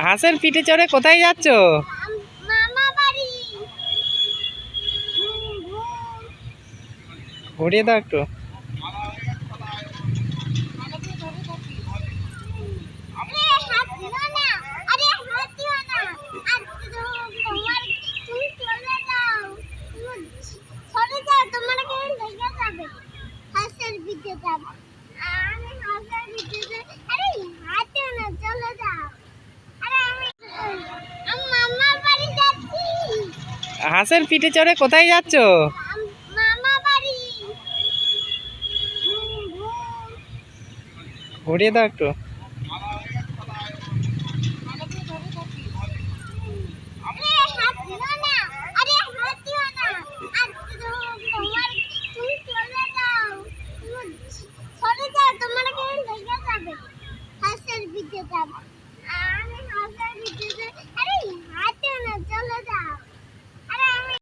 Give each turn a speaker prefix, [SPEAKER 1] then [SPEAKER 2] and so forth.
[SPEAKER 1] হাঁসের পিঠে চড়ে কোথায় যাচ্ছ?
[SPEAKER 2] মামা বাড়ি।
[SPEAKER 1] ঘুরিয়ে দাও একটু। হাঁসের পিঠে চড়ে কোথায় যাচ্ছ?
[SPEAKER 2] মামা বাড়ি।
[SPEAKER 1] ঘুরিয়ে দাও একটু।
[SPEAKER 2] তোমার কেমন লেগে যাবে হাঁসের পিঠে যাবে।